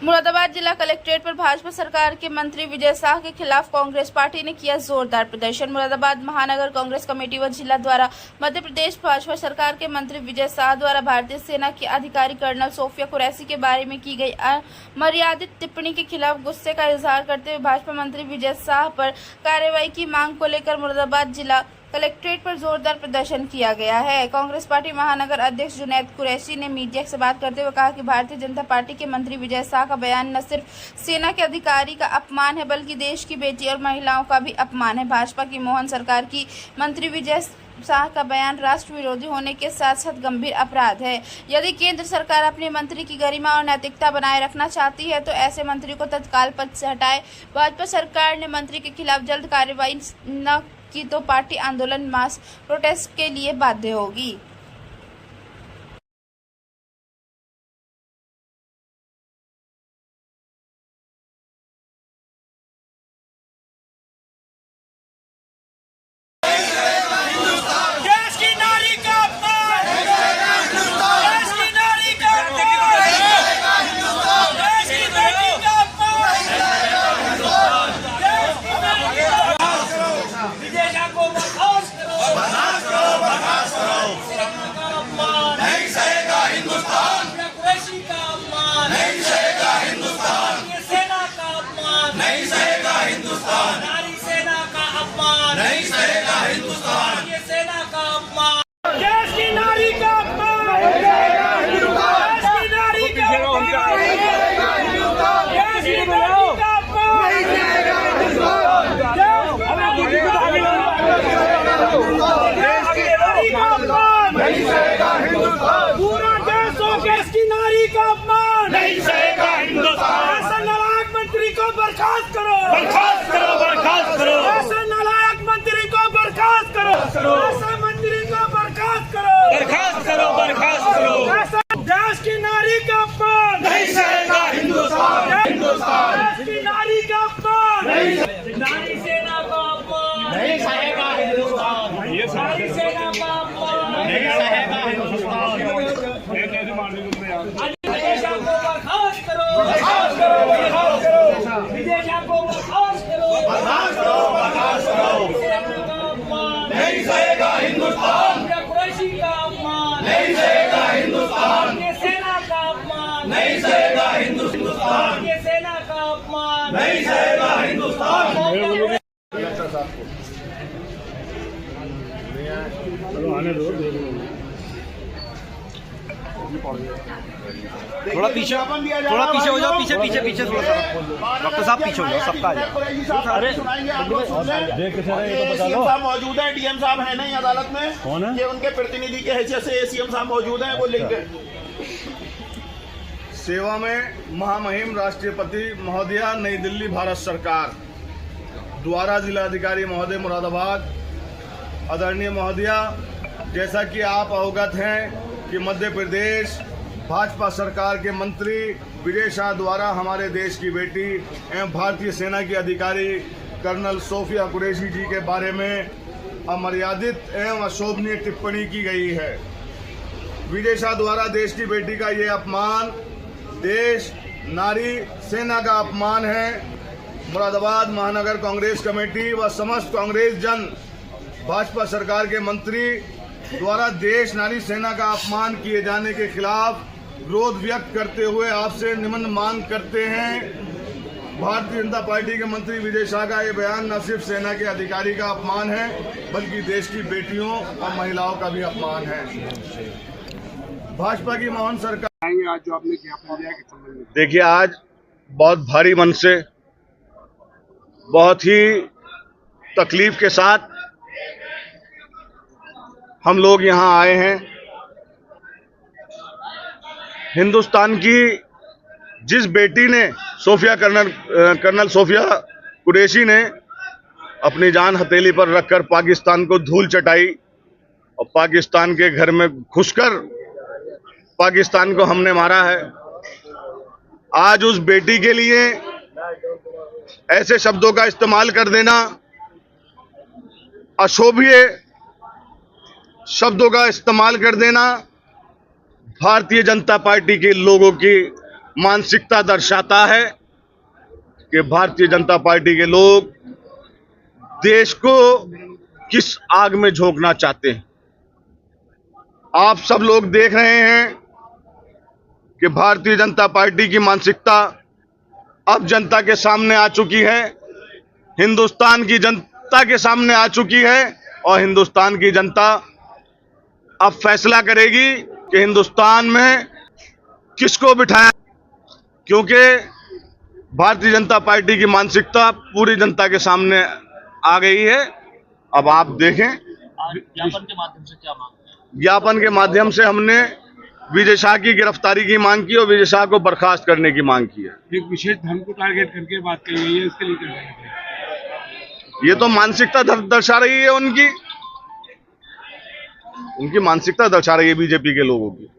मुरादाबाद जिला कलेक्ट्रेट पर भाजपा सरकार के मंत्री विजय शाह के खिलाफ कांग्रेस पार्टी ने किया जोरदार प्रदर्शन। मुरादाबाद महानगर कांग्रेस कमेटी व जिला द्वारा मध्य प्रदेश भाजपा सरकार के मंत्री विजय शाह द्वारा भारतीय सेना के अधिकारी कर्नल सोफिया कुरैशी के बारे में की गई अमर्यादित टिप्पणी के खिलाफ गुस्से का इजहार करते हुए भाजपा मंत्री विजय शाह पर कार्रवाई की मांग को लेकर मुरादाबाद जिला कलेक्ट्रेट पर जोरदार प्रदर्शन किया गया है। कांग्रेस पार्टी महानगर अध्यक्ष जुनैद कुरैशी ने मीडिया से बात करते हुए कहा कि भारतीय जनता पार्टी के मंत्री विजय शाह का बयान न सिर्फ सेना के अधिकारी का अपमान है बल्कि देश की बेटी और महिलाओं का भी अपमान है। भाजपा की मोहन सरकार की मंत्री विजय शाह का बयान राष्ट्र विरोधी होने के साथ साथ गंभीर अपराध है। यदि केंद्र सरकार अपने मंत्री की गरिमा और नैतिकता बनाए रखना चाहती है तो ऐसे मंत्री को तत्काल पद से हटाए। भाजपा सरकार ने मंत्री के खिलाफ जल्द कार्रवाई न की तो पार्टी आंदोलन मास प्रोटेस्ट के लिए बाध्य होगी। नहीं सहेगा हिंदुस्तान, ये सेना का अपमान, देश की नारी का अपमान, देश की नारी का अपमान, देश की नारी का अपमान, नहीं सहेगा हिंदुस्तान, पूरा देश हो देश की नारी का अपमान, नहीं सहेगा हिंदुस्तान। ऐसे नालायक मंत्री को बर्खास्त करो, बर्खास्त करो, बर्खास्त करो, ऐसे नालायक मंत्री को बर्खास्त करो, ऐसे मंत्री को बर्खास्त करो, बर्खास्त करो, बर्खास्त करो। ऐसे देश की नारी का अपमान, नहीं सहेगा हिंदुस्तान, हिंदुस्तान, देश की नारी का अपमान, नारी सेना का अपमान, नहीं सहेगा हिंदुस्तान, नारी सेना का अपमान, नहीं सहेगा हिंदुस्तान। विजय शाह को बर्खास्त करो, बर्खास्त करो, बर्खास्त करो, विजय शाह को बर्खास्त करो, बर्खास्त करो, बर्खास्त करो, सेना का अपमान, नहीं सहेगा हिंदुस्तान, कुरैशी का अपमान, नहीं सहेगा हिंदुस्तान, ये सेना का अपमान, नहीं सहेगा हिंदुस्तान, ये सेना का अपमान, नहीं सहेगा हिंदुस्तान। थोड़ा पीछे हो जाओ, पीछे पीछे पीछे थोड़ा सा डॉक्टर साहब पीछे हो जाओ, सबका आ जाए। अरे सीएम साहब मौजूद हैं, डीएम साहब है नहीं अदालत में, कौन है? ये उनके प्रतिनिधि के हैसियत से सीएम साहब मौजूद हैं, वो लिख गए। सेवा में महामहिम राष्ट्रपति महोदया, नई दिल्ली, भारत सरकार द्वारा जिलाधिकारी महोदय मुरादाबाद। आदरणीय महोदया, जैसा कि आप अवगत हैं कि मध्य प्रदेश भाजपा सरकार के मंत्री विजय शाह द्वारा हमारे देश की बेटी एवं भारतीय सेना की अधिकारी कर्नल सोफिया कुरैशी जी के बारे में अमर्यादित एवं अशोभनीय टिप्पणी की गई है। विजय शाह द्वारा देश की बेटी का ये अपमान देश, नारी, सेना का अपमान है। मुरादाबाद महानगर कांग्रेस कमेटी व समस्त कांग्रेस जन भाजपा सरकार के मंत्री द्वारा देश, नारी, सेना का अपमान किए जाने के खिलाफ विरोध व्यक्त करते हुए आपसे निम्न मांग करते हैं। भारतीय जनता पार्टी के मंत्री विजय शाह का ये बयान न सिर्फ सेना के अधिकारी का अपमान है बल्कि देश की बेटियों और महिलाओं का भी अपमान है। भाजपा की मोहन सरकार आज जो आपने ज्ञापन दिया है, देखिए, आज बहुत भारी मन से, बहुत ही तकलीफ के साथ हम लोग यहाँ आए हैं। हिंदुस्तान की जिस बेटी ने कर्नल सोफिया कुरैशी ने अपनी जान हथेली पर रखकर पाकिस्तान को धूल चटाई और पाकिस्तान के घर में घुसकर पाकिस्तान को हमने मारा है, आज उस बेटी के लिए ऐसे शब्दों का इस्तेमाल कर देना, अशोभनीय शब्दों का इस्तेमाल कर देना, भारतीय जनता पार्टी के लोगों की मानसिकता दर्शाता है कि भारतीय जनता पार्टी के लोग देश को किस आग में झोंकना चाहते हैं। आप सब लोग देख रहे हैं कि भारतीय जनता पार्टी की मानसिकता अब जनता के सामने आ चुकी है, हिंदुस्तान की जनता के सामने आ चुकी है और हिंदुस्तान की जनता अब फैसला करेगी कि हिंदुस्तान में किसको बिठाया, क्योंकि भारतीय जनता पार्टी की मानसिकता पूरी जनता के सामने आ गई है। अब आप देखें, ज्ञापन के माध्यम से क्या मांगते हैं? ज्ञापन के माध्यम से हमने विजय शाह की गिरफ्तारी की मांग की और विजय शाह को बर्खास्त करने की मांग की है। एक विशेष धर्म को टारगेट करके बात कही गई है, इसके लिए क्या कहेंगे? ये तो मानसिकता दर्शा रही है, उनकी मानसिकता दर्शा रही है बीजेपी के लोगों की।